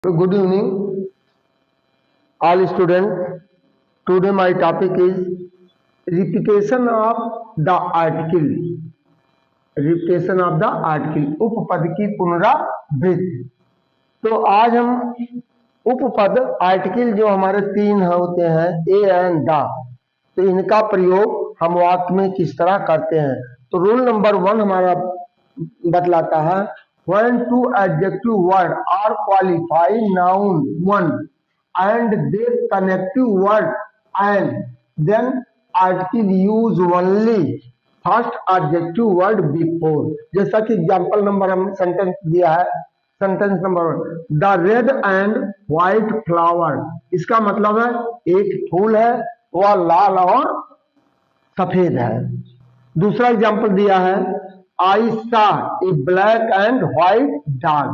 Good evening, all students. Today my topic is repetition of the article. Repetition of the article. उपपद की पुनरावृत्ति। तो आज हम उपपद आर्टिकल जो हमारे तीन होते हैं ए एंड द, तो इनका प्रयोग हम वाक्य में किस तरह करते हैं। तो रूल नंबर 1 हमारा बतलाता है when two adjective word are qualifying noun one and their connective word and then article use only first adjective word before। जैसा कि एग्जाम्पल नंबर हम सेंटेंस दिया है, sentence number 1 the red and white flower. इसका मतलब है एक फूल है वह लाल और सफेद है। दूसरा एग्जाम्पल दिया है आई सा ए ब्लैक एंड व्हाइट डॉग।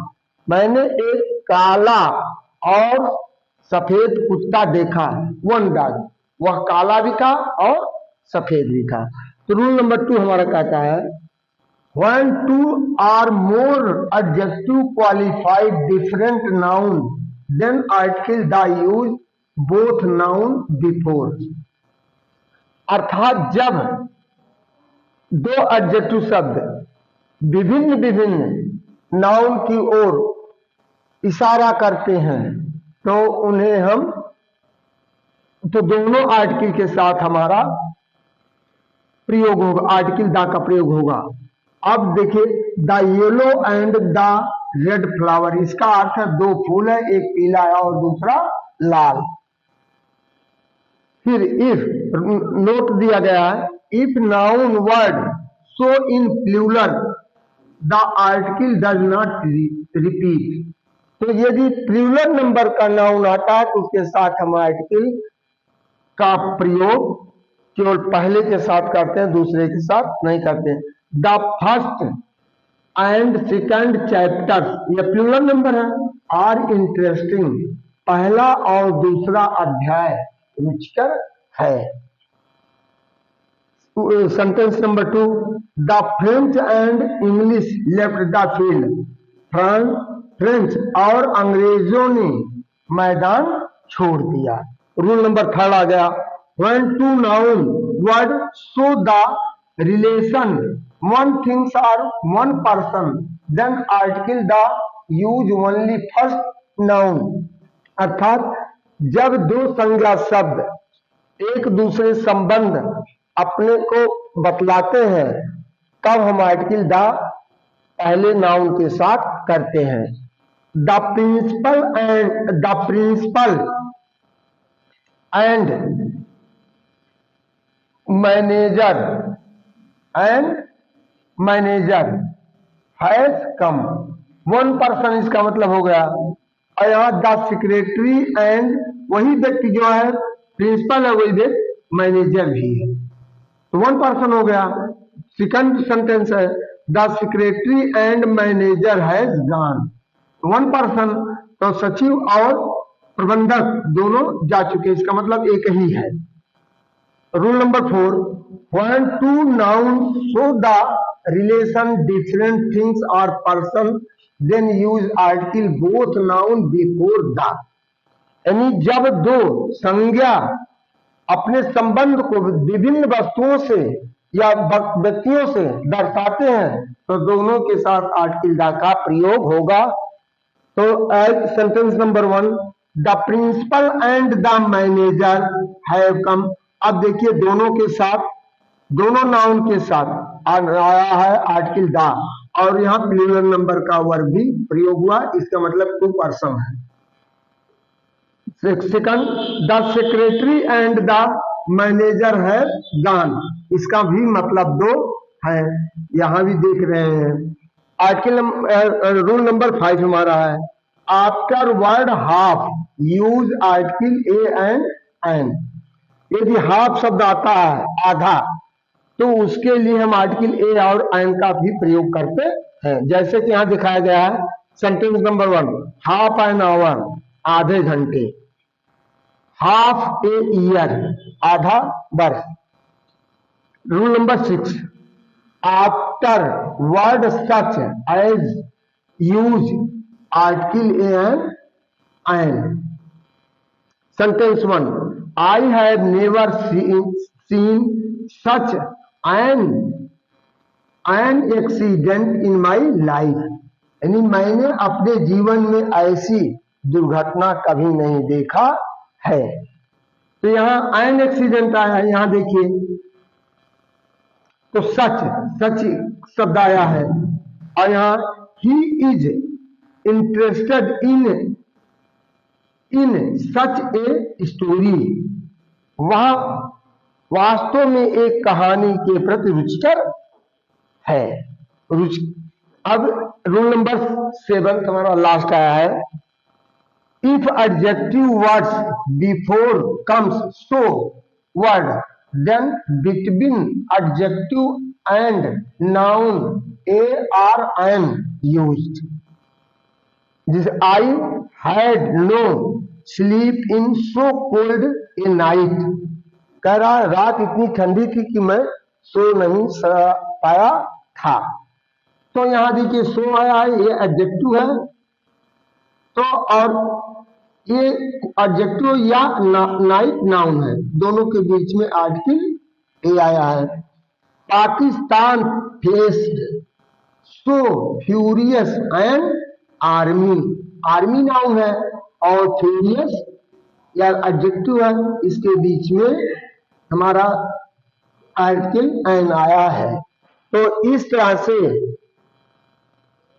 मैंने एक काला और सफेद कुत्ता देखा। वन डॉग, वह काला भी था और सफेद भी था। तो रूल नंबर 2 हमारा कहता है when two or more adjective qualified different noun then article the use both noun before। अर्थात जब दो एडजेक्टिव शब्द विभिन्न विभिन्न नाउन की ओर इशारा करते हैं तो उन्हें हम तो दोनों आर्टिकल के साथ हमारा प्रयोग होगा, आर्टिकल द का प्रयोग होगा। अब देखिए the yellow and the red flower, इसका अर्थ है दो फूल है, एक पीला है और दूसरा लाल। फिर इफ नोट दिया गया है if noun word so in plural the article does not repeat. तो यदि प्लूरल नंबर का नाउन आता है तो उसके साथ हम आर्टिकल का प्रयोग केवल पहले के साथ करते हैं, दूसरे के साथ नहीं करते। The first and second chapter, यह प्लूरल नंबर है, आर इंटरेस्टिंग, पहला और दूसरा अध्याय रुचिकर है। Sentence number 2 the French and English left the field. French और अंग्रेजों ने मैदान छोड़ दिया। रूल नंबर 3 आ गया when two noun word show the relation one things or one person then article the use only first noun। अर्थात जब दो संज्ञा शब्द एक दूसरे संबंध अपने को बतलाते हैं तब हम आर्टिकल द पहले नाउन के साथ करते हैं। The principal and manager has come, one person इसका मतलब हो गया। और यहाँ द सेक्रेटरी एंड, वही व्यक्ति जो है प्रिंसिपल है वही व्यक्ति मैनेजर भी है, तो वन पर्सन हो गया। सेकंड सेंटेंस है the secretary and manager has gone, one person, तो सचिव और प्रबंधक दोनों जा चुके, इसका मतलब एक ही है। Rule number 4 when two nouns show the relation different things or person then use article both noun before the। यानी जब दो संज्ञा अपने संबंध को विभिन्न वस्तुओं से या व्यक्तियों से दर्शाते हैं तो दोनों के साथ आर्टिकल द का प्रयोग होगा। तो sentence number 1 the principal and the manager have come. अब देखिए दोनों के साथ, दोनों नाउन के साथ आया है आर्टिकल द और यहाँ प्लूरल नंबर का वर्ब भी प्रयोग हुआ, इसका मतलब टू पर्सन है। Second the secretary and the manager है गॉन, इसका भी मतलब दो है, यहां भी देख रहे हैं। आर्टिकल रूल नंबर 5 हमारा है after word half use article a and an. यदि हाफ शब्द आता है आधा तो उसके लिए हम आर्टिकल ए और एन का भी प्रयोग करते हैं, जैसे कि यहां दिखाया गया है sentence number 1 half an hour, आधे घंटे। हाफ ए ईयर, आधा वर्ष। Rule number 6 after word such as use article a an an. Sentence one, I have never seen such an accident in my life, यानी मैंने अपने जीवन में ऐसी दुर्घटना कभी नहीं देखा है। तो यहाँ एन एक्सीडेंट आया है, यहाँ देखिए तो सच सच शब्द आया है, और यहाँ he is interested in such a story, वह वास्तव में एक कहानी के प्रति रुचिकर है। अब रूल नंबर 7 हमारा लास्ट आया है, if adjective words before comes so word then between adjective and noun ARN used. जैसे I had no sleep in so cold a night, कह रहा है रात इतनी ठंडी थी कि मैं सो नहीं पाया था। तो यहां देखिए सो आया है, ये एडजेक्टिव है, तो और ये एडजेक्टिव या नाइट नाउन है, दोनों के बीच में आर्टिकल ए आया है। Pakistan faced so furious and army, army noun है और फ्यूरियस या एडजेक्टिव है, इसके बीच में हमारा आर्टिकल एन आया है। तो इस तरह से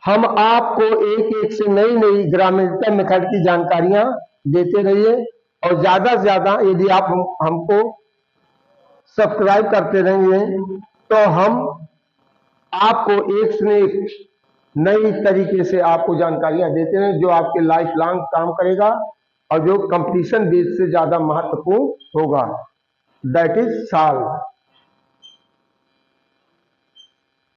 हम आपको एक एक से नई नई ग्रामेटिकल मेथड की जानकारियां देते रहिए, और ज्यादा से ज्यादा यदि आप हमको सब्सक्राइब करते रहेंगे तो हम आपको एक से एक नई तरीके से आपको जानकारियां देते रहें, जो आपके लाइफ लॉन्ग काम करेगा और जो कंपटीशन बेस से ज्यादा महत्वपूर्ण होगा। That is solve.